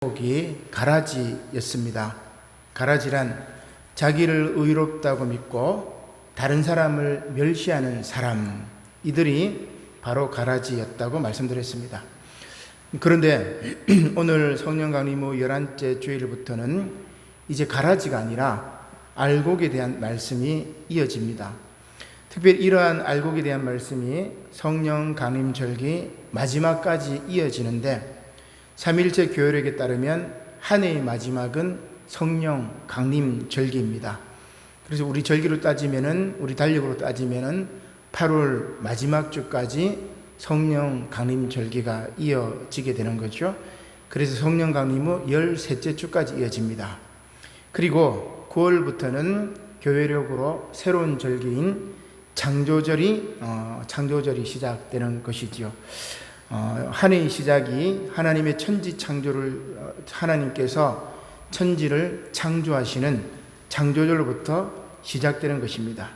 제목이 가라지였습니다. 가라지란 자기를 의롭다고 믿고 다른 사람을 멸시하는 사람, 이들이 바로 가라지였다고 말씀드렸습니다. 그런데 오늘 성령 강림 후 11째 주일부터는 이제 가라지가 아니라 알곡에 대한 말씀이 이어집니다. 특별히 이러한 알곡에 대한 말씀이 성령 강림절기 마지막까지 이어지는데, 삼일째 교회력에 따르면 한 해의 마지막은 성령 강림절기입니다. 그래서 우리 절기로 따지면은, 우리 달력으로 따지면은 8월 마지막 주까지 성령 강림절기가 이어지게 되는 거죠. 그래서 성령 강림 후 13째 주까지 이어집니다. 그리고 9월부터는 교회력으로 새로운 절기인 창조절이 시작되는 것이지요. 한 해의 시작이 하나님의 천지 창조를, 하나님께서 천지를 창조하시는 창조절로부터 시작되는 것입니다.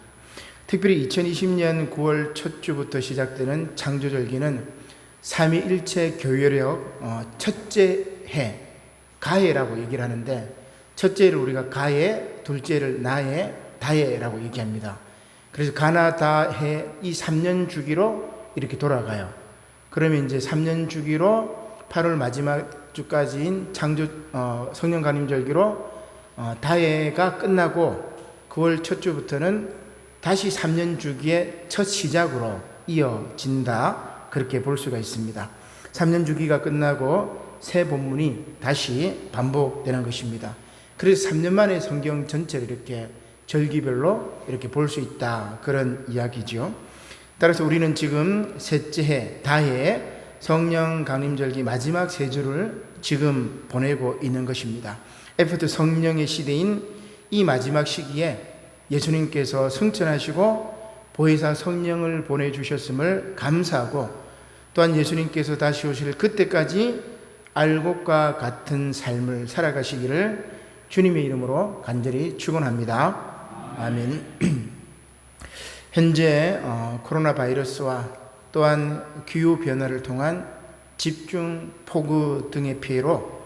특별히 2020년 9월 첫 주부터 시작되는 창조절기는 삼위일체 교회력 첫째 해, 가해라고 얘기를 하는데, 첫째를 우리가 가해, 둘째를 나해, 다해라고 얘기합니다. 그래서 가나 다해 이 3년 주기로 이렇게 돌아가요. 그러면 이제 3년 주기로 8월 마지막 주까지인 성령 강림절기로 다해가 끝나고 9월 첫 주부터는 다시 3년 주기의 첫 시작으로 이어진다, 그렇게 볼 수가 있습니다. 3년 주기가 끝나고 새 본문이 다시 반복되는 것입니다. 그래서 3년 만에 성경 전체를 이렇게 절기별로 이렇게 볼 수 있다, 그런 이야기죠. 따라서 우리는 지금 셋째 해, 다해 성령 강림절기 마지막 세 주를 지금 보내고 있는 것입니다. 에포트 성령의 시대인 이 마지막 시기에 예수님께서 승천하시고 보혜사 성령을 보내주셨음을 감사하고, 또한 예수님께서 다시 오실 그때까지 알곡과 같은 삶을 살아가시기를 주님의 이름으로 간절히 축원합니다. 아멘. 현재 코로나 바이러스와 또한 기후변화를 통한 집중, 폭우 등의 피해로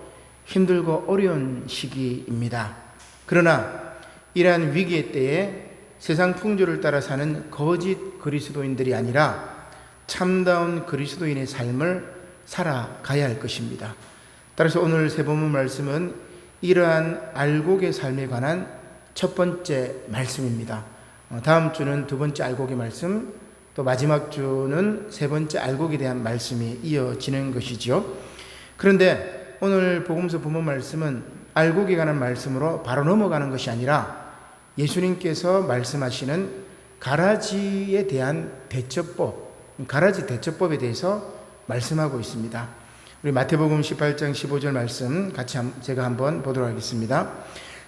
힘들고 어려운 시기입니다. 그러나 이러한 위기의 때에 세상 풍조를 따라 사는 거짓 그리스도인들이 아니라 참다운 그리스도인의 삶을 살아가야 할 것입니다. 따라서 오늘 세 본문 말씀은 이러한 알곡의 삶에 관한 첫 번째 말씀입니다. 다음 주는 두 번째 알곡의 말씀, 또 마지막 주는 세 번째 알곡에 대한 말씀이 이어지는 것이죠. 그런데 오늘 복음서 본문 말씀은 알곡에 관한 말씀으로 바로 넘어가는 것이 아니라 예수님께서 말씀하시는 가라지에 대한 대처법, 가라지 대처법에 대해서 말씀하고 있습니다. 우리 마태복음 18장 15절 말씀 같이 제가 한번 보도록 하겠습니다.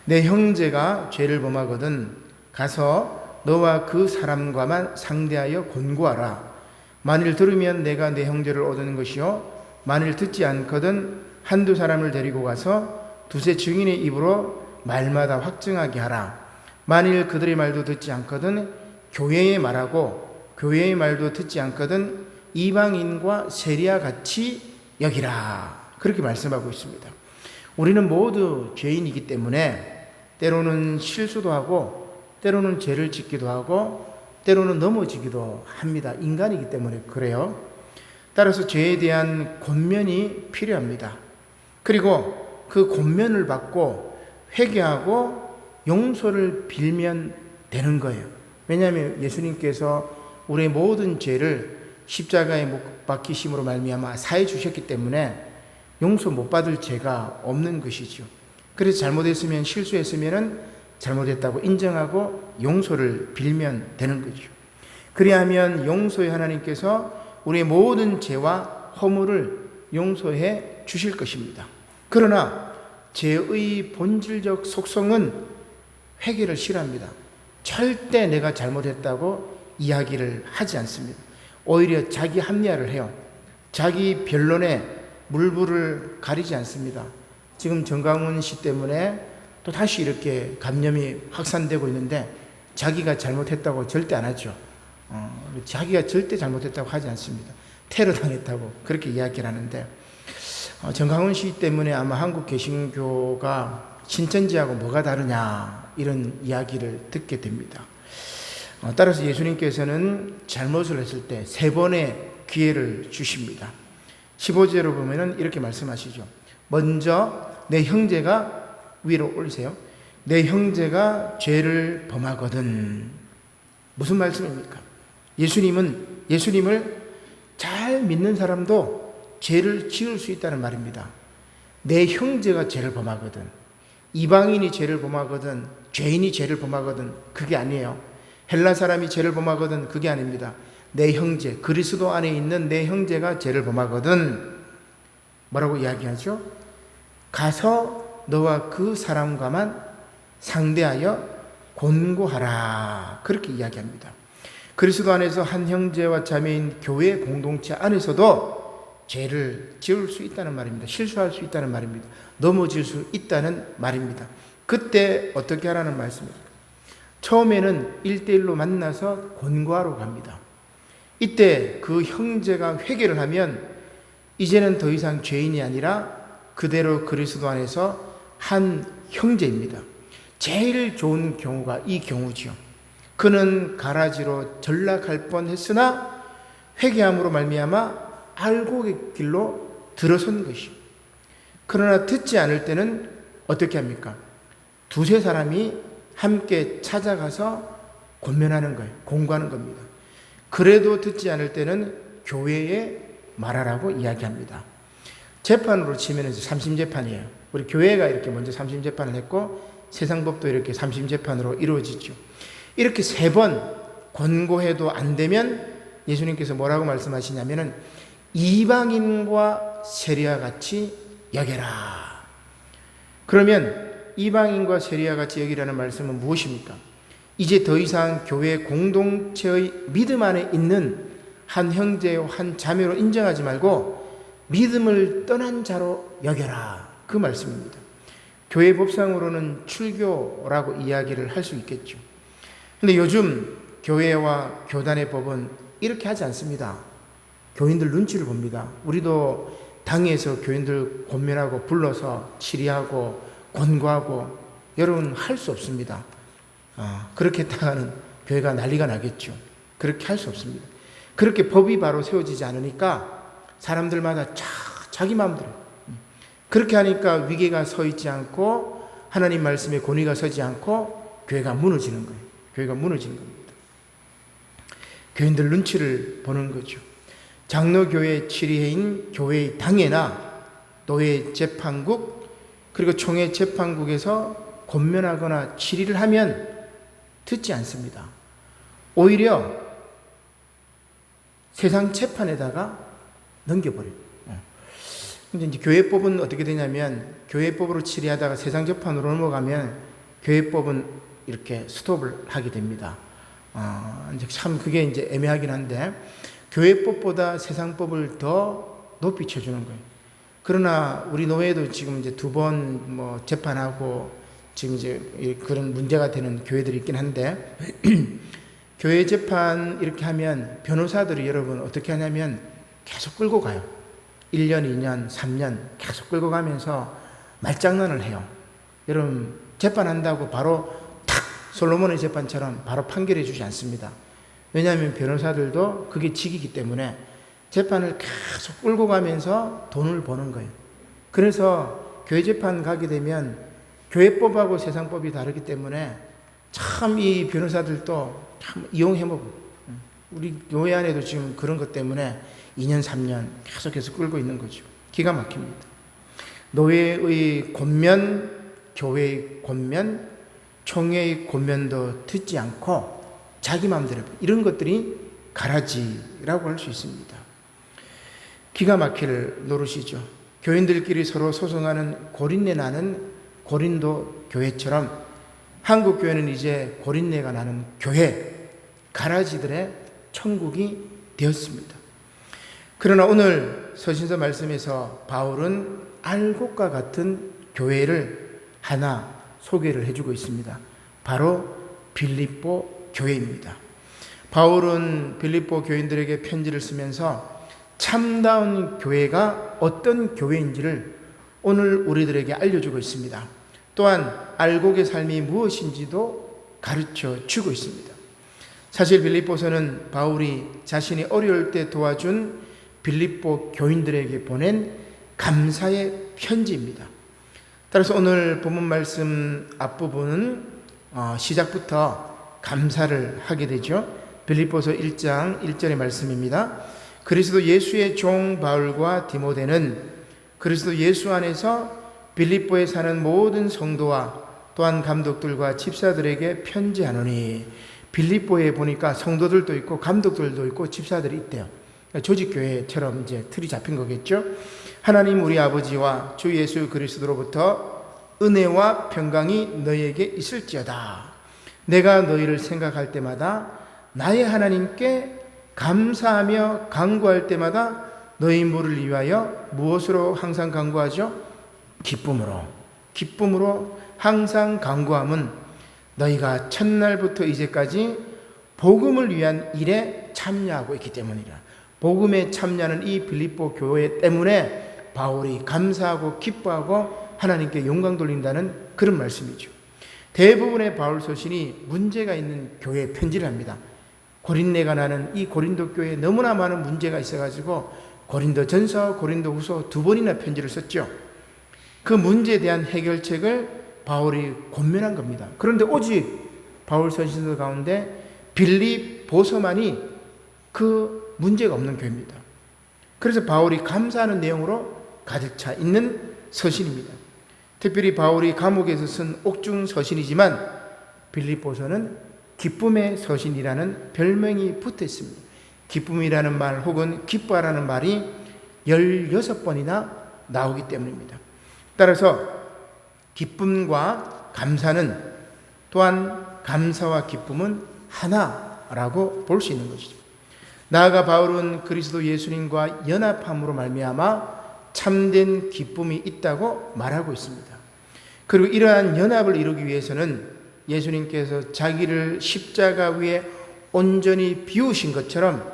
내 형제가 죄를 범하거든 가서 너와 그 사람과만 상대하여 권고하라. 만일 들으면 내가 내 형제를 얻는 것이요, 만일 듣지 않거든 한두 사람을 데리고 가서 두세 증인의 입으로 말마다 확증하게 하라. 만일 그들의 말도 듣지 않거든 교회에 말하고, 교회의 말도 듣지 않거든 이방인과 세리와 같이 여기라. 그렇게 말씀하고 있습니다. 우리는 모두 죄인이기 때문에 때로는 실수도 하고, 때로는 죄를 짓기도 하고, 때로는 넘어지기도 합니다. 인간이기 때문에 그래요. 따라서 죄에 대한 권면이 필요합니다. 그리고 그 권면을 받고 회개하고 용서를 빌면 되는 거예요. 왜냐하면 예수님께서 우리의 모든 죄를 십자가에 못 박히심으로 말미암아 사해 주셨기 때문에 용서 못 받을 죄가 없는 것이죠. 그래서 잘못했으면, 실수했으면 잘못했다고 인정하고 용서를 빌면 되는 거죠. 그리하면 용서의 하나님께서 우리의 모든 죄와 허물을 용서해 주실 것입니다. 그러나 죄의 본질적 속성은 회개를 싫어합니다. 절대 내가 잘못했다고 이야기를 하지 않습니다. 오히려 자기 합리화를 해요. 자기 변론에 물불을 가리지 않습니다. 지금 정강훈 씨 때문에 또 다시 이렇게 감염이 확산되고 있는데 자기가 잘못했다고 절대 안 하죠. 자기가 절대 잘못했다고 하지 않습니다. 테러 당했다고 그렇게 이야기를 하는데, 정강훈 씨 때문에 아마 한국 개신교가 신천지하고 뭐가 다르냐 이런 이야기를 듣게 됩니다. 따라서 예수님께서는 잘못을 했을 때 3번의 기회를 주십니다. 15절로 보면은 이렇게 말씀하시죠. 먼저 내 형제가, 위로 올리세요. 내 형제가 죄를 범하거든. 무슨 말씀입니까? 예수님을 잘 믿는 사람도 죄를 지을 수 있다는 말입니다. 내 형제가 죄를 범하거든, 이방인이 죄를 범하거든, 죄인이 죄를 범하거든, 그게 아니에요. 헬라 사람이 죄를 범하거든, 그게 아닙니다. 내 형제, 그리스도 안에 있는 내 형제가 죄를 범하거든 뭐라고 이야기하죠? 가서 너와 그 사람과만 상대하여 권고하라, 그렇게 이야기합니다. 그리스도 안에서 한 형제와 자매인 교회 공동체 안에서도 죄를 지을 수 있다는 말입니다. 실수할 수 있다는 말입니다. 넘어질 수 있다는 말입니다. 그때 어떻게 하라는 말씀입니까? 처음에는 1대1로 만나서 권고하러 갑니다. 이때 그 형제가 회개를 하면 이제는 더 이상 죄인이 아니라 그대로 그리스도 안에서 한 형제입니다. 제일 좋은 경우가 이 경우지요. 그는 가라지로 전락할 뻔했으나 회개함으로 말미암아 알곡의 길로 들어선 것이요. 그러나 듣지 않을 때는 어떻게 합니까? 2-3 사람이 함께 찾아가서 권면하는 거예요. 공고하는 겁니다. 그래도 듣지 않을 때는 교회에 말하라고 이야기합니다. 재판으로 치면 삼심재판이에요. 우리 교회가 이렇게 먼저 삼심재판을 했고 세상법도 이렇게 삼심재판으로 이루어지죠. 이렇게 3번 권고해도 안 되면 예수님께서 뭐라고 말씀하시냐면은 이방인과 세리와 같이 여겨라. 그러면 이방인과 세리와 같이 여기라는 말씀은 무엇입니까? 이제 더 이상 교회 공동체의 믿음 안에 있는 한 형제요 한 자매로 인정하지 말고 믿음을 떠난 자로 여겨라, 그 말씀입니다. 교회 법상으로는 출교라고 이야기를 할 수 있겠죠. 근데 요즘 교회와 교단의 법은 이렇게 하지 않습니다. 교인들 눈치를 봅니다. 우리도 당에서 교인들 권면하고 불러서 치리하고 권고하고, 여러분 할 수 없습니다. 그렇게 했다가는 교회가 난리가 나겠죠. 그렇게 할 수 없습니다. 그렇게 법이 바로 세워지지 않으니까 사람들마다 자기 마음대로 그렇게 하니까 위계가 서 있지 않고 하나님 말씀에 권위가 서지 않고 교회가 무너지는 거예요. 교회가 무너지는 겁니다. 교인들 눈치를 보는 거죠. 장로교회 치리회인 교회의 당회나 노회 재판국 그리고 총회 재판국에서 권면하거나 치리를 하면 듣지 않습니다. 오히려 세상 재판에다가 넘겨버려요. 근데 이제 교회법은 어떻게 되냐면, 교회법으로 치리하다가 세상 재판으로 넘어가면 교회법은 이렇게 스톱을 하게 됩니다. 이제 참 그게 이제 애매하긴 한데, 교회법보다 세상법을 더 높이 쳐주는 거예요. 그러나 우리 노회도 지금 이제 2번 뭐 재판하고 지금 이제 그런 문제가 되는 교회들이 있긴 한데, 교회 재판 이렇게 하면 변호사들이 여러분 어떻게 하냐면 계속 끌고 가요. 1년, 2년, 3년 계속 끌고 가면서 말장난을 해요. 여러분 재판한다고 바로 탁 솔로몬의 재판처럼 바로 판결해 주지 않습니다. 왜냐하면 변호사들도 그게 직이기 때문에 재판을 계속 끌고 가면서 돈을 버는 거예요. 그래서 교회 재판 가게 되면 교회법하고 세상법이 다르기 때문에 참 이 변호사들도 참 이용해먹고, 우리 교회 안에도 지금 그런 것 때문에 2년, 3년 계속해서 끌고 있는 거죠. 기가 막힙니다. 노회의 권면, 교회의 권면, 총회의 권면도 듣지 않고 자기 마음대로, 이런 것들이 가라지라고 할 수 있습니다. 기가 막힐 노릇이죠. 교인들끼리 서로 소송하는 고린내 나는 고린도 교회처럼 한국 교회는 이제 고린내가 나는 교회, 가라지들의 천국이 되었습니다. 그러나 오늘 서신서 말씀에서 바울은 알곡과 같은 교회를 하나 소개를 해주고 있습니다. 바로 빌립보 교회입니다. 바울은 빌립보 교인들에게 편지를 쓰면서 참다운 교회가 어떤 교회인지를 오늘 우리들에게 알려주고 있습니다. 또한 알곡의 삶이 무엇인지도 가르쳐 주고 있습니다. 사실 빌립보서는 바울이 자신이 어려울 때 도와준 빌립보 교인들에게 보낸 감사의 편지입니다. 따라서 오늘 본문 말씀 앞부분은 시작부터 감사를 하게 되죠. 빌립보서 1장 1절의 말씀입니다. 그리스도 예수의 종 바울과 디모데는 그리스도 예수 안에서 빌립보에 사는 모든 성도와 또한 감독들과 집사들에게 편지하노니, 빌립보에 보니까 성도들도 있고 감독들도 있고 집사들이 있대요. 조직교회처럼 이제 틀이 잡힌 거겠죠. 하나님 우리 아버지와 주 예수 그리스도로부터 은혜와 평강이 너희에게 있을지어다. 내가 너희를 생각할 때마다 나의 하나님께 감사하며 간구할 때마다 너희 물을 위하여 무엇으로 항상 간구하죠? 기쁨으로 항상 간구함은 너희가 첫날부터 이제까지 복음을 위한 일에 참여하고 있기 때문이라. 복음에 참여하는 이 빌립보 교회 때문에 바울이 감사하고 기뻐하고 하나님께 영광 돌린다는 그런 말씀이죠. 대부분의 바울 서신이 문제가 있는 교회에 편지를 합니다. 고린내가 나는 이 고린도 교회에 너무나 많은 문제가 있어가지고 고린도전서, 고린도후서 2번이나 편지를 썼죠. 그 문제에 대한 해결책을 바울이 권면한 겁니다. 그런데 오직 바울 서신서 가운데 빌립보서만이 그 문제가 없는 교회입니다. 그래서 바울이 감사하는 내용으로 가득 차 있는 서신입니다. 특별히 바울이 감옥에서 쓴 옥중 서신이지만 빌립보서는 기쁨의 서신이라는 별명이 붙어 있습니다. 기쁨이라는 말 혹은 기뻐하라는 말이 16번이나 나오기 때문입니다. 따라서 기쁨과 감사는 또한 감사와 기쁨은 하나라고 볼 수 있는 것이죠. 나아가 바울은 그리스도 예수님과 연합함으로 말미암아 참된 기쁨이 있다고 말하고 있습니다. 그리고 이러한 연합을 이루기 위해서는 예수님께서 자기를 십자가 위에 온전히 비우신 것처럼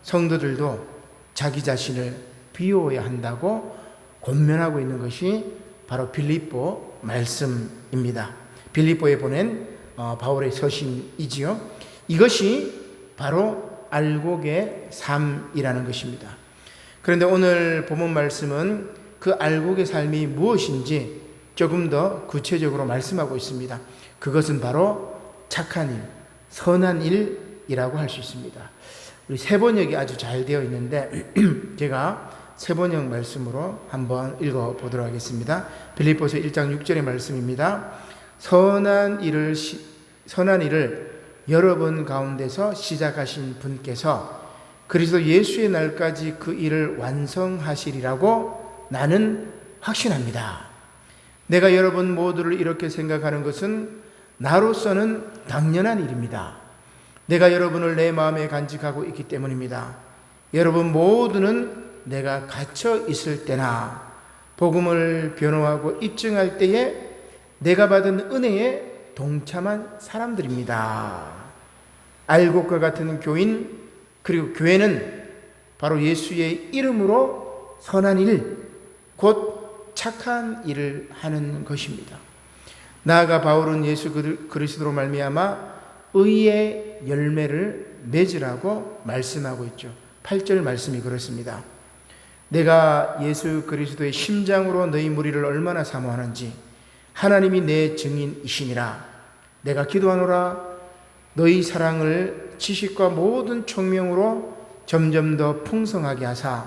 성도들도 자기 자신을 비워야 한다고 권면하고 있는 것이 바로 빌립보 말씀입니다. 빌립보에 보낸 바울의 서신이지요. 이것이 바로 알곡의 삶이라는 것입니다. 그런데 오늘 본문 말씀은 그 알곡의 삶이 무엇인지 조금 더 구체적으로 말씀하고 있습니다. 그것은 바로 착한 일, 선한 일이라고 할 수 있습니다. 우리 세번역이 아주 잘 되어 있는데 제가 세번역 말씀으로 한번 읽어보도록 하겠습니다. 빌립보서 1장 6절의 말씀입니다. 선한 일을 여러분 가운데서 시작하신 분께서 그리스도 예수의 날까지 그 일을 완성하시리라고 나는 확신합니다. 내가 여러분 모두를 이렇게 생각하는 것은 나로서는 당연한 일입니다. 내가 여러분을 내 마음에 간직하고 있기 때문입니다. 여러분 모두는 내가 갇혀 있을 때나 복음을 변호하고 입증할 때에 내가 받은 은혜에 동참한 사람들입니다. 알곡과 같은 교인, 그리고 교회는 바로 예수의 이름으로 선한 일, 곧 착한 일을 하는 것입니다. 나아가 바울은 예수 그리스도로 말미암아 의의 열매를 맺으라고 말씀하고 있죠. 8절 말씀이 그렇습니다. 내가 예수 그리스도의 심장으로 너희 무리를 얼마나 사모하는지 하나님이 내 증인이시니라. 내가 기도하노라. 너희 사랑을 지식과 모든 총명으로 점점 더 풍성하게 하사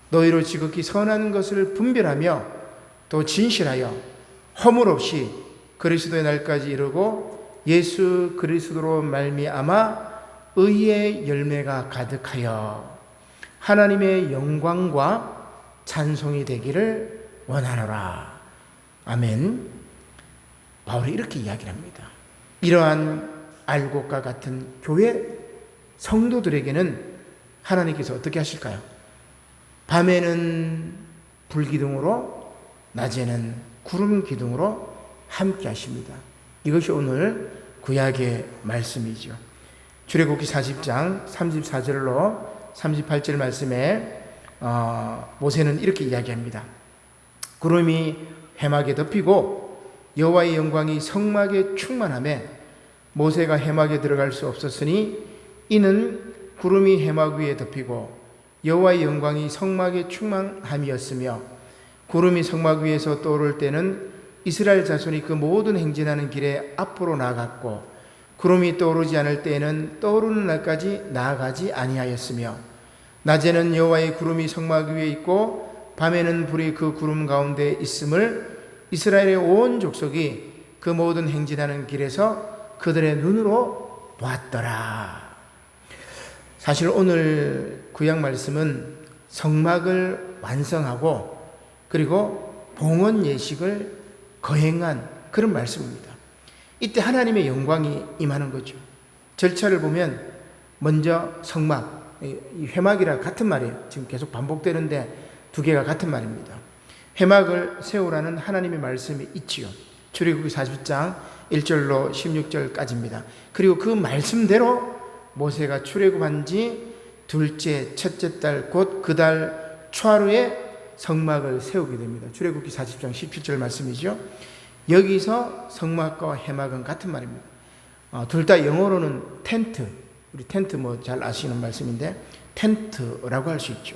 너희로 지극히 선한 것을 분별하며 또 진실하여 허물 없이 그리스도의 날까지 이르고 예수 그리스도로 말미암아 의의 열매가 가득하여 하나님의 영광과 찬송이 되기를 원하노라. 아멘. 바울이 이렇게 이야기를 합니다. 이러한 알곡과 같은 교회 성도들에게는 하나님께서 어떻게 하실까요? 밤에는 불기둥으로, 낮에는 구름 기둥으로 함께 하십니다. 이것이 오늘 구약의 말씀이죠. 출애굽기 40장 34절로 38절 말씀에 모세는 이렇게 이야기합니다. 구름이 회막에 덮이고 여호와의 영광이 성막에 충만하며 모세가 회막에 들어갈 수 없었으니 이는 구름이 회막 위에 덮이고 여호와의 영광이 성막에 충만함이었으며 구름이 성막 위에서 떠오를 때는 이스라엘 자손이 그 모든 행진하는 길에 앞으로 나아갔고 구름이 떠오르지 않을 때에는 떠오르는 날까지 나아가지 아니하였으며 낮에는 여호와의 구름이 성막 위에 있고 밤에는 불이 그 구름 가운데 있음을 이스라엘의 온 족속이 그 모든 행진하는 길에서 그들의 눈으로 보았더라. 사실 오늘 구약 말씀은 성막을 완성하고 그리고 봉헌 예식을 거행한 그런 말씀입니다. 이때 하나님의 영광이 임하는 거죠. 절차를 보면 먼저 성막, 이 회막이랑 같은 말이에요. 지금 계속 반복되는데 두 개가 같은 말입니다. 회막을 세우라는 하나님의 말씀이 있지요. 출애굽기 40장 1절로 16절까지입니다. 그리고 그 말씀대로 모세가 출애굽한 지 둘째, 첫째 달 곧 그 달 초하루에 성막을 세우게 됩니다. 출애굽기 40장 17절 말씀이죠. 여기서 성막과 회막은 같은 말입니다. 둘 다 영어로는 텐트, 우리 텐트 뭐 잘 아시는 말씀인데 텐트라고 할 수 있죠.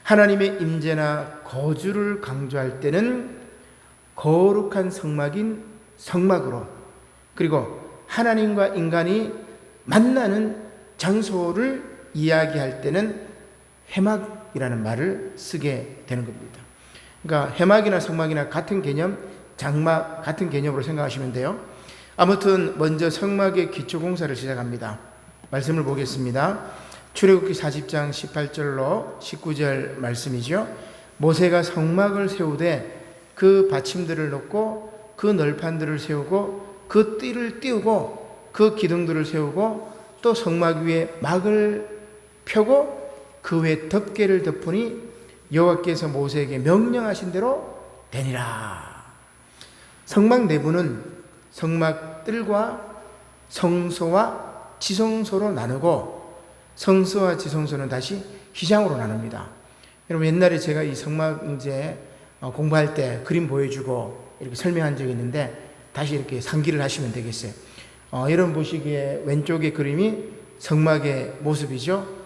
하나님의 임재나 거주를 강조할 때는 거룩한 성막인 성막으로, 그리고 하나님과 인간이 만나는 장소를 이야기할 때는 회막이라는 말을 쓰게 되는 겁니다. 그러니까 회막이나 성막이나 같은 개념, 장막 같은 개념으로 생각하시면 돼요. 아무튼 먼저 성막의 기초 공사를 시작합니다. 말씀을 보겠습니다. 출애굽기 40장 18절로 19절 말씀이죠. 모세가 성막을 세우되 그 받침들을 놓고 그 널판들을 세우고 그 띠를 띄우고 그 기둥들을 세우고 또 성막 위에 막을 펴고 그 외 덮개를 덮으니 여호와께서 모세에게 명령하신 대로 되니라. 성막 내부는 성막 뜰과 성소와 지성소로 나누고 성소와 지성소는 다시 휘장으로 나눕니다. 여러분 옛날에 제가 이 성막 이제 공부할 때 그림 보여주고 이렇게 설명한 적이 있는데 다시 이렇게 상기를 하시면 되겠어요. 여러분 보시기에 왼쪽의 그림이 성막의 모습이죠.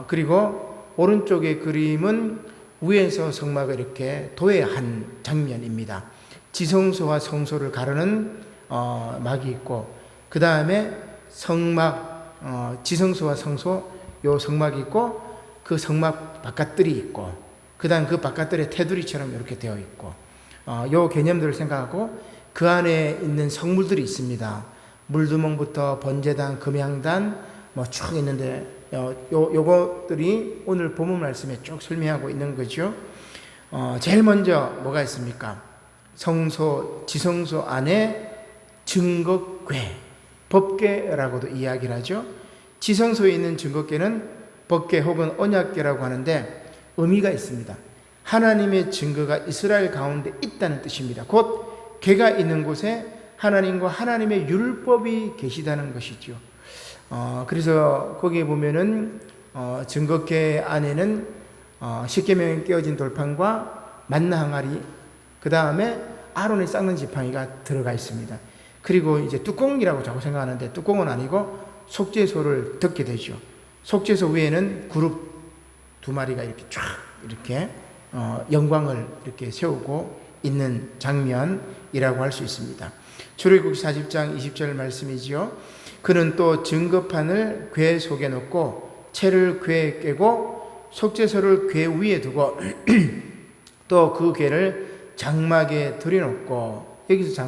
그리고 오른쪽의 그림은 위에서 성막을 이렇게 도배한 장면입니다. 지성소와 성소를 가르는 막이 있고 그 다음에 성막 지성소와 성소 요 성막이 있고 그 성막 바깥들이 있고 그 다음 그 바깥들의 테두리처럼 이렇게 되어 있고 요 개념들을 생각하고 그 안에 있는 성물들이 있습니다. 물두멍부터 번제단, 금향단 뭐 쭉 있는데 요것들이 오늘 본문 말씀에 쭉 설명하고 있는 거죠. 제일 먼저 뭐가 있습니까? 성소, 지성소 안에 증거궤, 법궤라고도 이야기를 하죠. 지성소에 있는 증거궤는 법궤 혹은 언약궤라고 하는데 의미가 있습니다. 하나님의 증거가 이스라엘 가운데 있다는 뜻입니다. 곧 궤가 있는 곳에 하나님과 하나님의 율법이 계시다는 것이죠. 그래서 거기에 보면은 증거궤 안에는 십계명에 끼워진 돌판과 만나 항아리, 그 다음에 아론의 쌍는 지팡이가 들어가 있습니다. 그리고 이제 뚜껑이라고 자꾸 생각하는데 뚜껑은 아니고 속죄소를 덮게 되죠. 속죄소 위에는 그룹 두 마리가 이렇게 쫙 이렇게 영광을 이렇게 세우고 있는 장면이라고 할 수 있습니다. 출애굽기 40장 20절 말씀이지요. 그는 또 증거판을 궤 속에 넣고 채를 궤에 깨고 속죄소를 궤 위에 두고 또 그 궤를 장막에 들여놓고, 여기서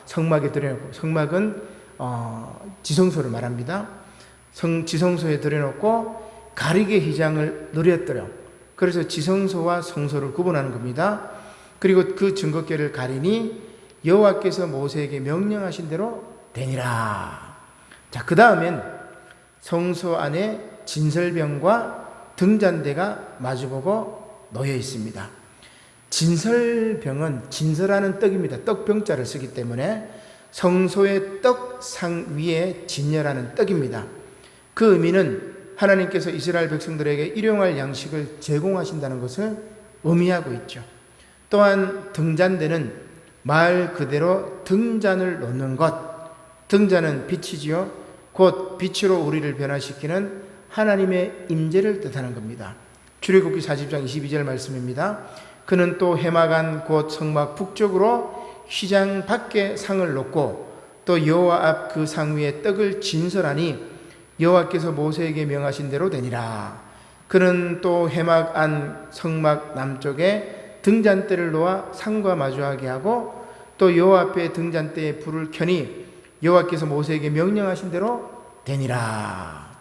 성막에 들여놓고, 성막은 지성소를 말합니다. 지성소에 들여놓고 가리개 휘장을 누렸더라. 그래서 지성소와 성소를 구분하는 겁니다. 그리고 그 증거궤를 가리니 여호와께서 모세에게 명령하신 대로 되니라. 자, 그 다음엔 성소 안에 진설병과 등잔대가 마주보고 놓여 있습니다. 진설병은 진설하는 떡입니다. 떡병자를 쓰기 때문에 성소의 떡상 위에 진열하는 떡입니다. 그 의미는 하나님께서 이스라엘 백성들에게 일용할 양식을 제공하신다는 것을 의미하고 있죠. 또한 등잔대는 말 그대로 등잔을 놓는 것, 등잔은 빛이지요. 곧 빛으로 우리를 변화시키는 하나님의 임재를 뜻하는 겁니다. 출애굽기 40장 22절 말씀입니다. 그는 또 해마간 곧 성막 북쪽으로 휘장 밖에 상을 놓고 또 여호와 앞 그 상 위에 떡을 진설하니 여호와께서 모세에게 명하신 대로 되니라. 그는 또 해막 안 성막 남쪽에 등잔대를 놓아 상과 마주하게 하고 또 여호와 앞에 등잔대에 불을 켜니 여호와께서 모세에게 명령하신 대로 되니라.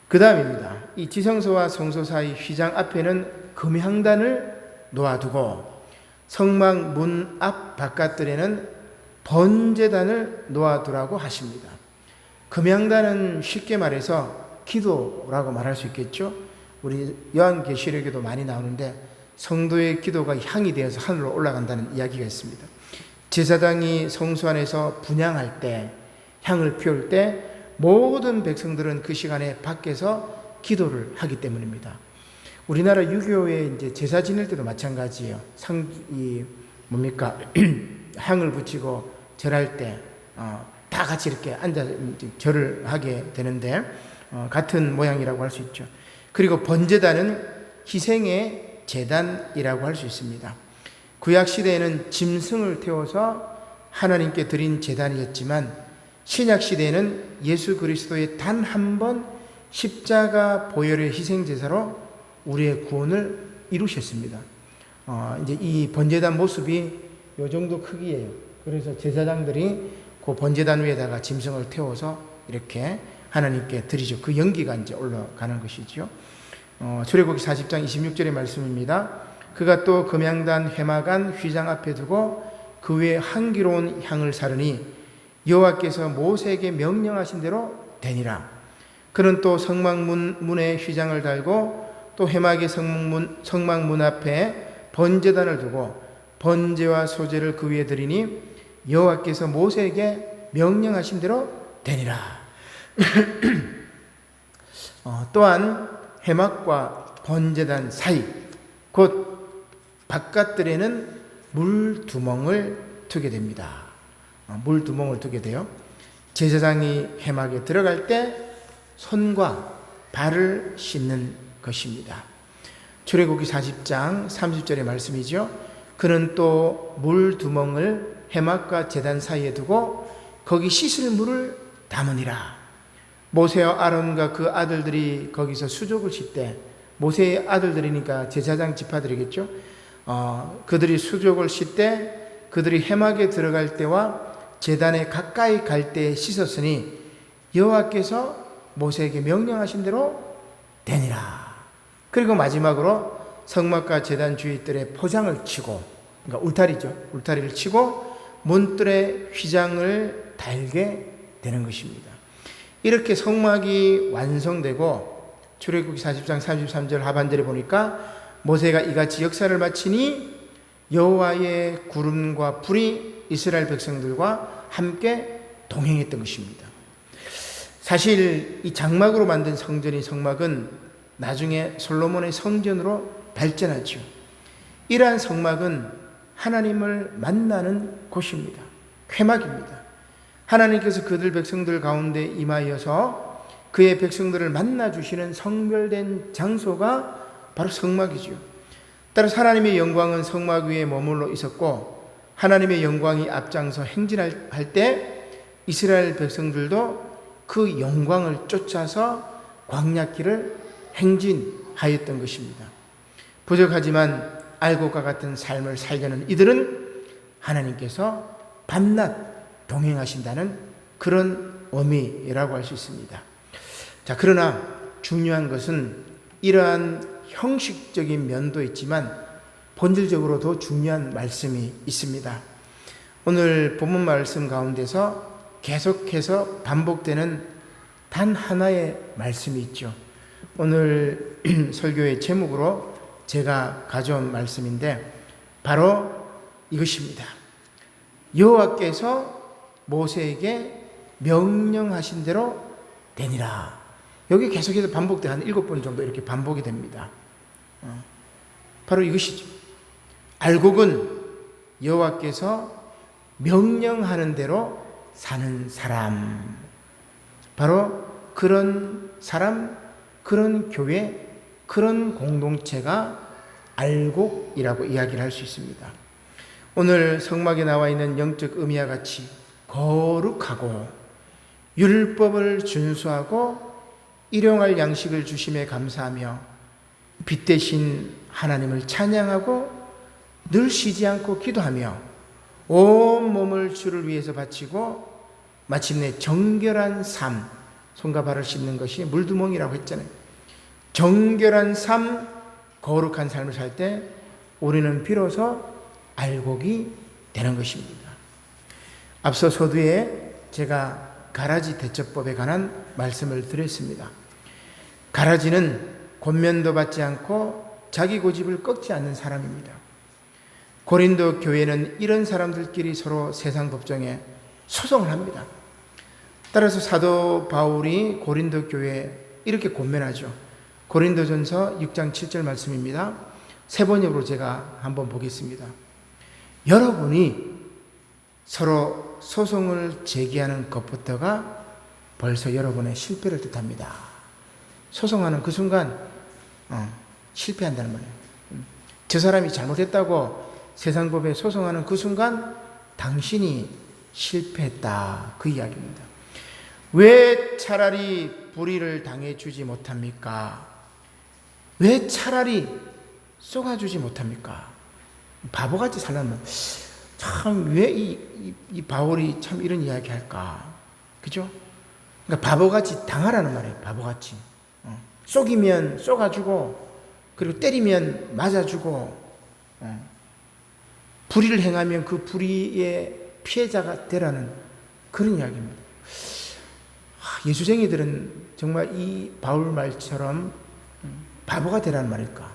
그 다음입니다. 이 지성소와 성소 사이 휘장 앞에는 금향단을 놓아두고 성막 문 앞 바깥들에는 번제단을 놓아두라고 하십니다. 금향단은 쉽게 말해서 기도라고 말할 수 있겠죠. 우리 요한계시록에도 많이 나오는데 성도의 기도가 향이 되어서 하늘로 올라간다는 이야기가 있습니다. 제사장이 성소 안에서 분향할 때, 향을 피울 때 모든 백성들은 그 시간에 밖에서 기도를 하기 때문입니다. 우리나라 유교에 이제 제사 지낼 때도 마찬가지예요. 향을 붙이고 절할 때 다 같이 이렇게 앉아 절을 하게 되는데 같은 모양이라고 할 수 있죠. 그리고 번제단은 희생의 제단이라고 할 수 있습니다. 구약 시대에는 짐승을 태워서 하나님께 드린 제단이었지만 신약 시대에는 예수 그리스도의 단 한 번 십자가 보혈의 희생 제사로 우리의 구원을 이루셨습니다. 이제 이 번제단 모습이 요 정도 크기예요. 그래서 제사장들이 그 번제단 위에다가 짐승을 태워서 이렇게 하나님께 드리죠. 그 연기가 이제 올라가는 것이죠. 출애굽기 40장 26절의 말씀입니다. 그가 또 금향단 회막안 휘장 앞에 두고 그 위에 향기로운 향을 사르니 여호와께서 모세에게 명령하신 대로 되니라. 그는 또 성막문에 휘장을 달고 또 회막의 성막문 앞에 번제단을 두고 번제와 소제를 그 위에 드리니 여호와께서 모세에게 명령하신 대로 되니라. 또한 회막과 번제단 사이 곧 바깥들에는 물두멍을 두게 됩니다. 물두멍을 두게 돼요. 제사장이 회막에 들어갈 때 손과 발을 씻는 것입니다. 출애굽기 40장 30절의 말씀이죠. 그는 또 물두멍을 회막과 제단 사이에 두고 거기 씻을 물을 담으니라. 모세와 아론과 그 아들들이 거기서 수족을 씻되, 모세의 아들들이니까 제사장 지파들이겠죠. 그들이 수족을 씻되 그들이 회막에 들어갈 때와 제단에 가까이 갈 때에 씻었으니 여호와께서 모세에게 명령하신 대로 되니라. 그리고 마지막으로 성막과 제단 주위들에 포장을 치고, 그러니까 울타리죠. 울타리를 치고 문뜰에 휘장을 달게 되는 것입니다. 이렇게 성막이 완성되고 출애굽기 40장 33절 하반절에 보니까 모세가 이같이 역사를 마치니 여호와의 구름과 불이 이스라엘 백성들과 함께 동행했던 것입니다. 사실 이 장막으로 만든 성막은 나중에 솔로몬의 성전으로 발전하죠. 이러한 성막은 하나님을 만나는 곳입니다. 회막입니다. 하나님께서 그들 백성들 가운데 임하여서 그의 백성들을 만나주시는 성별된 장소가 바로 성막이죠. 따라서 하나님의 영광은 성막 위에 머물러 있었고, 하나님의 영광이 앞장서 행진할 때 이스라엘 백성들도 그 영광을 쫓아서 광야길을 행진하였던 것입니다. 부족하지만 알곡과 같은 삶을 살려는 이들은 하나님께서 밤낮 동행하신다는 그런 의미라고 할 수 있습니다. 자, 그러나 중요한 것은 이러한 형식적인 면도 있지만 본질적으로 더 중요한 말씀이 있습니다. 오늘 본문 말씀 가운데서 계속해서 반복되는 단 하나의 말씀이 있죠. 오늘 설교의 제목으로 제가 가져온 말씀인데 바로 이것입니다. 여호와께서 모세에게 명령하신 대로 되니라. 여기 계속해서 반복돼 한 7번 정도 이렇게 반복이 됩니다. 바로 이것이죠. 알곡은 여호와께서 명령하는 대로 사는 사람. 바로 그런 사람, 그런 교회, 그런 공동체가 알곡이라고 이야기를 할 수 있습니다. 오늘 성막에 나와 있는 영적 의미와 같이 거룩하고 율법을 준수하고 일용할 양식을 주심에 감사하며 빛 대신 하나님을 찬양하고 늘 쉬지 않고 기도하며 온 몸을 주를 위해서 바치고 마침내 정결한 삶, 손과 발을 씻는 것이 물두멍이라고 했잖아요. 정결한 삶, 거룩한 삶을 살 때 우리는 비로소 알곡이 되는 것입니다. 앞서 서두에 제가 가라지 대처법에 관한 말씀을 드렸습니다. 가라지는 권면도 받지 않고 자기 고집을 꺾지 않는 사람입니다. 고린도 교회는 이런 사람들끼리 서로 세상 법정에 소송을 합니다. 따라서 사도 바울이 고린도 교회에 이렇게 권면하죠. 고린도전서 6장 7절 말씀입니다. 세 번역으로 제가 한번 보겠습니다. 여러분이 서로 소송을 제기하는 것부터가 벌써 여러분의 실패를 뜻합니다. 소송하는 그 순간 실패한다는 말이에요. 저 사람이 잘못했다고 세상법에 소송하는 그 순간 당신이 실패했다, 그 이야기입니다. 왜 차라리 불의를 당해주지 못합니까? 왜 차라리 쏘아주지 못합니까? 바보같이 살려면 참 왜 이 바울이 참 이런 이야기 할까? 그죠? 그러니까 바보같이 당하라는 말이에요. 바보같이. 쏘기면 쏘아주고, 그리고 때리면 맞아주고, 불의를 행하면 그 불의의 피해자가 되라는 그런 이야기입니다. 예수쟁이들은 정말 이 바울 말처럼 바보가 되라는 말일까?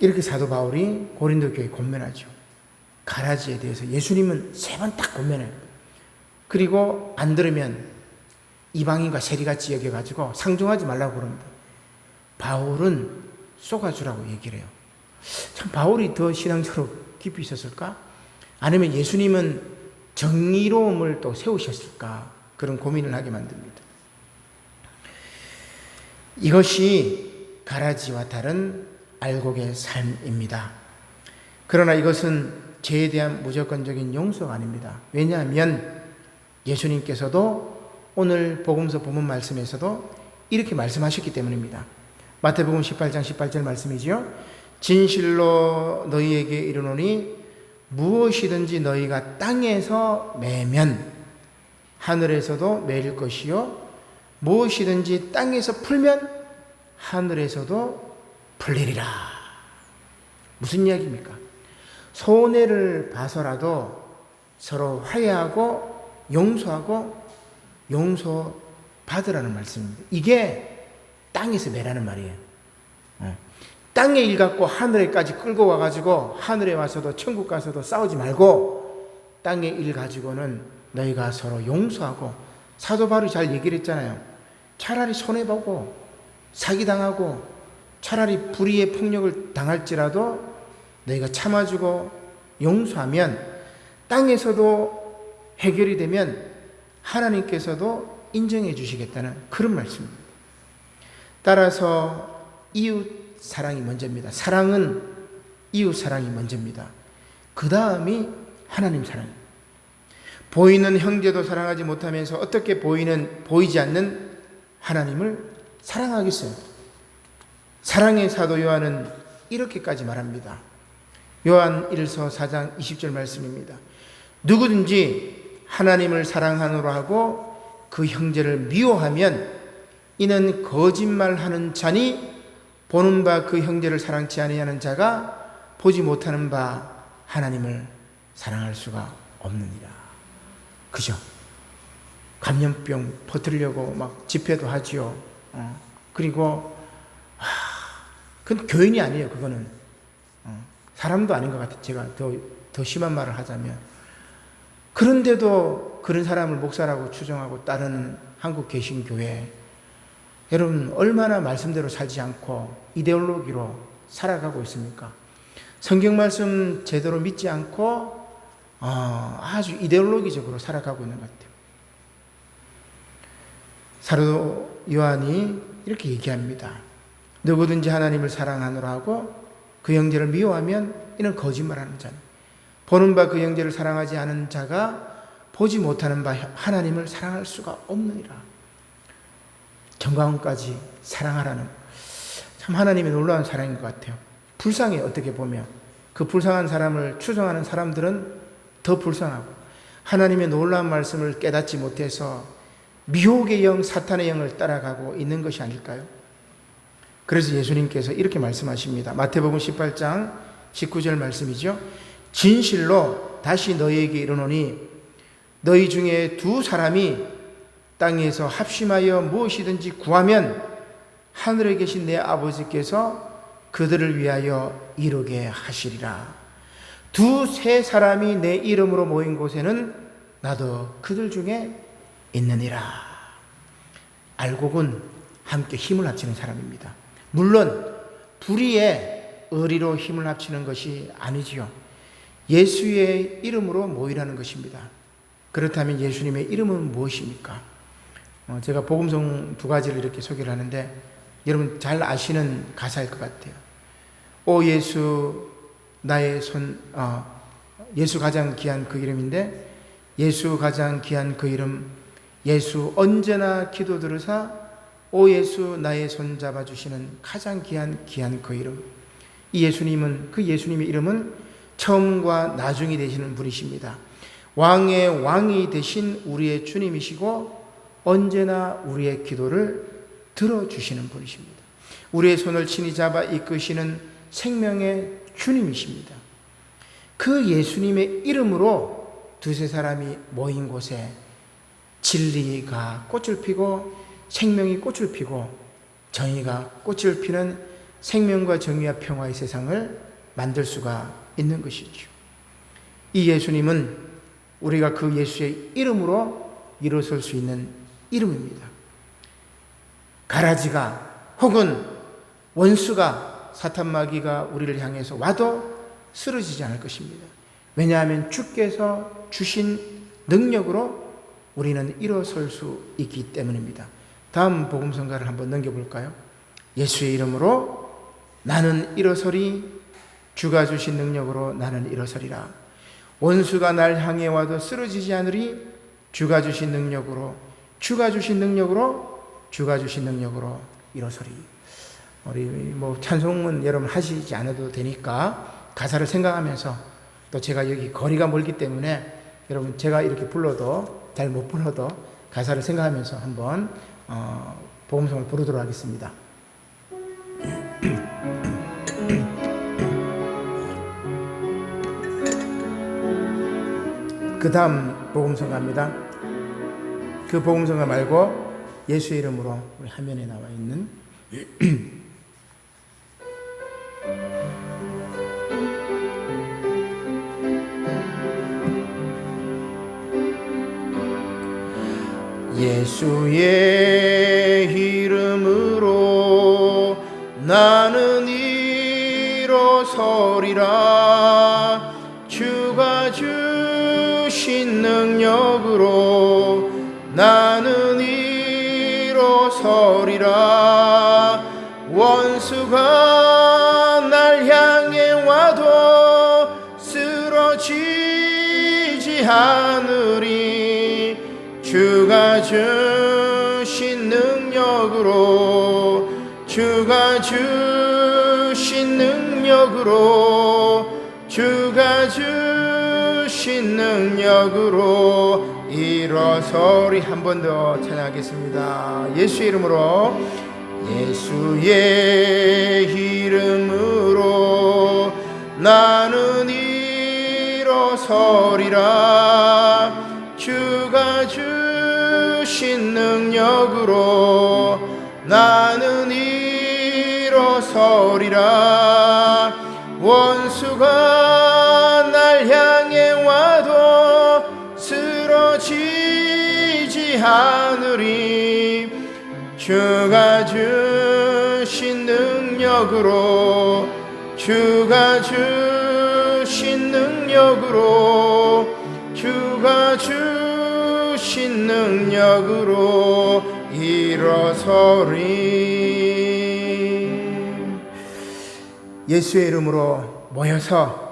이렇게 사도 바울이 고린도 교회에 권면하죠. 가라지에 대해서 예수님은 3번 딱 권면해요. 그리고 안 들으면 이방인과 세리같이 여겨가지고 상종하지 말라고 그럽니다. 바울은 쏘아주라고 얘기를 해요. 참 바울이 더 신앙적으로 깊이 있었을까? 아니면 예수님은 정의로움을 또 세우셨을까? 그런 고민을 하게 만듭니다. 이것이 가라지와 다른 알곡의 삶입니다. 그러나 이것은 죄에 대한 무조건적인 용서가 아닙니다. 왜냐하면 예수님께서도 오늘 복음서 본문 말씀에서도 이렇게 말씀하셨기 때문입니다. 마태복음 18장 18절 말씀이지요. 진실로 너희에게 이르노니 무엇이든지 너희가 땅에서 매면 하늘에서도 매일 것이요 무엇이든지 땅에서 풀면 하늘에서도 풀리리라. 무슨 이야기입니까? 손해를 봐서라도 서로 화해하고 용서하고 용서받으라는 말씀입니다. 이게 땅에서 매라는 말이에요. 땅의 일 갖고 하늘에까지 끌고 와가지고 하늘에 와서도 천국 가서도 싸우지 말고 땅의 일 가지고는 너희가 서로 용서하고, 사도 바울이 잘 얘기를 했잖아요. 차라리 손해보고 사기당하고 차라리 불의의 폭력을 당할지라도 너희가 참아주고 용서하면 땅에서도 해결이 되면 하나님께서도 인정해 주시겠다는 그런 말씀입니다. 따라서 이웃 사랑이 먼저입니다. 사랑은 이웃 사랑이 먼저입니다. 그 다음이 하나님 사랑입니다. 보이는 형제도 사랑하지 못하면서 어떻게 보이지 않는 하나님을 사랑하겠어요? 사랑의 사도 요한은 이렇게까지 말합니다. 요한 1서 4장 20절 말씀입니다. 누구든지 하나님을 사랑하노라 하고 그 형제를 미워하면 이는 거짓말하는 자니 보는 바 그 형제를 사랑치 아니하는 자가 보지 못하는 바 하나님을 사랑할 수가 없느니라. 그죠? 감염병 퍼뜨리려고 막 집회도 하지요. 그리고 그건 교인이 아니에요. 그거는 사람도 아닌 것 같아요. 제가 더 심한 말을 하자면 그런데도 그런 사람을 목사라고 추정하고 따르는 한국 개신교회, 여러분 얼마나 말씀대로 살지 않고 이데올로기로 살아가고 있습니까? 성경 말씀 제대로 믿지 않고 아주 이데올로기적으로 살아가고 있는 것 같아요. 사도 요한이 이렇게 얘기합니다. 누구든지 하나님을 사랑하노라 하고 그 형제를 미워하면 이는 거짓말하는 자니 보는 바 그 형제를 사랑하지 않은 자가 보지 못하는 바 하나님을 사랑할 수가 없느니라. 정광훈까지 사랑하라는, 참 하나님의 놀라운 사랑인 것 같아요. 불쌍해. 어떻게 보면 그 불쌍한 사람을 추종하는 사람들은 더 불쌍하고, 하나님의 놀라운 말씀을 깨닫지 못해서 미혹의 영, 사탄의 영을 따라가고 있는 것이 아닐까요? 그래서 예수님께서 이렇게 말씀하십니다. 마태복음 18장 19절 말씀이죠. 진실로 다시 너희에게 이르노니 너희 중에 두 사람이 땅에서 합심하여 무엇이든지 구하면 하늘에 계신 내 아버지께서 그들을 위하여 이루게 하시리라. 두세 사람이 내 이름으로 모인 곳에는 나도 그들 중에 있느니라. 알곡은 함께 힘을 합치는 사람입니다. 물론 불의의 의리로 힘을 합치는 것이 아니지요. 예수의 이름으로 모이라는 것입니다. 그렇다면 예수님의 이름은 무엇입니까? 제가 복음성 두 가지를 이렇게 소개를 하는데 여러분 잘 아시는 가사일 것 같아요. 오 예수 나의 손, 예수 가장 귀한 그 이름인데, 예수 가장 귀한 그 이름, 예수 언제나 기도 들으사 오 예수 나의 손 잡아주시는 가장 귀한 그 이름. 이 예수님은, 그 예수님의 이름은 처음과 나중이 되시는 분이십니다. 왕의 왕이 되신 우리의 주님이시고 언제나 우리의 기도를 들어주시는 분이십니다. 우리의 손을 친히 잡아 이끄시는 생명의 주님이십니다. 그 예수님의 이름으로 두세 사람이 모인 곳에 진리가 꽃을 피고 생명이 꽃을 피고 정의가 꽃을 피는 생명과 정의와 평화의 세상을 만들 수가 있는 것이죠. 이 예수님은 우리가 그 예수의 이름으로 일어설 수 있는 이름입니다. 가라지가 혹은 원수가, 사탄 마귀가 우리를 향해서 와도 쓰러지지 않을 것입니다. 왜냐하면 주께서 주신 능력으로 우리는 일어설 수 있기 때문입니다. 다음 복음성가를 한번 넘겨볼까요? 예수의 이름으로 나는 일어서리, 주가 주신 능력으로 나는 일어서리라. 원수가 날 향해 와도 쓰러지지 않으리, 주가 주신 능력으로, 주가 주신 능력으로, 주가 주신 능력으로 일어서리. 우리 찬송은 여러분 하시지 않아도 되니까 가사를 생각하면서, 또 제가 여기 거리가 멀기 때문에 여러분 제가 이렇게 불러도 잘 못 불러도 가사를 생각하면서 한번 복음성을 부르도록 하겠습니다. 그 다음 복음성가입니다. 그 복음성가 말고 예수의 이름으로 우리 화면에 나와 있는 예수의 이름으로 나는 일어서리라. 주가 주신 능력으로 나는 일어서리라. 원수가 날 향해 와도 쓰러지지 않으리. 주가 주신 능력으로, 주가 주신 능력으로, 주가 주신 능력으로 일어서리. 한 번 더 찬양하겠습니다. 예수의 이름으로, 예수의 이름으로 나는 일어서리라. 주가 주신 능력으로 나는 일어서리라. 원수가 날 향해 와도 지지 않으리. 주가 주신 능력으로, 주가 주신 능력으로, 주가 주신 능력으로 일어서리. 예수의 이름으로 모여서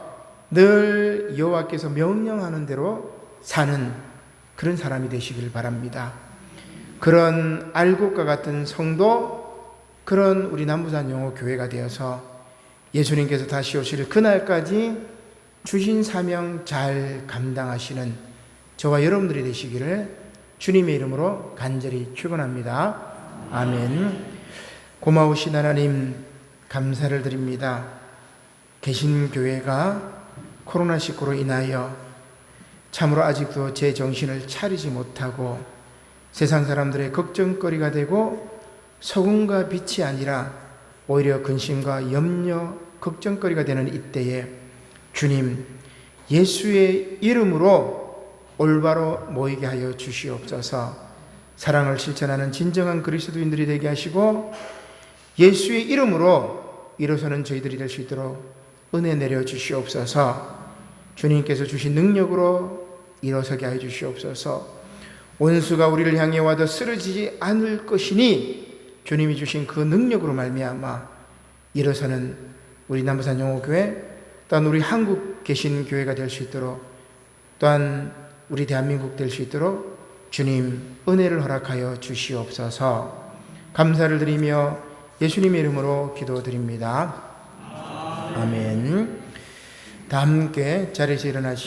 늘 여호와께서 명령하는 대로 사는 그런 사람이 되시길 바랍니다. 그런 알곡과 같은 성도, 그런 우리 남부산 영호교회가 되어서 예수님께서 다시 오실 그날까지 주신 사명 잘 감당하시는 저와 여러분들이 되시기를 주님의 이름으로 간절히 축원합니다. 아멘. 고마우신 하나님, 감사를 드립니다. 개신교회가 코로나19로 인하여 참으로 아직도 제 정신을 차리지 못하고 세상 사람들의 걱정거리가 되고 소금과 빛이 아니라 오히려 근심과 염려, 걱정거리가 되는 이때에 주님, 예수의 이름으로 올바로 모이게 하여 주시옵소서. 사랑을 실천하는 진정한 그리스도인들이 되게 하시고 예수의 이름으로 일어서는 저희들이 될 수 있도록 은혜 내려 주시옵소서. 주님께서 주신 능력으로 일어서게 하여 주시옵소서. 원수가 우리를 향해 와도 쓰러지지 않을 것이니 주님이 주신 그 능력으로 말미암아 일어서는 우리 남부산 영호교회, 또한 우리 한국 계신 교회가 될 수 있도록, 또한 우리 대한민국 될 수 있도록 주님 은혜를 허락하여 주시옵소서. 감사를 드리며 예수님의 이름으로 기도드립니다. 아멘. 다 함께 자리에서 일어나시오.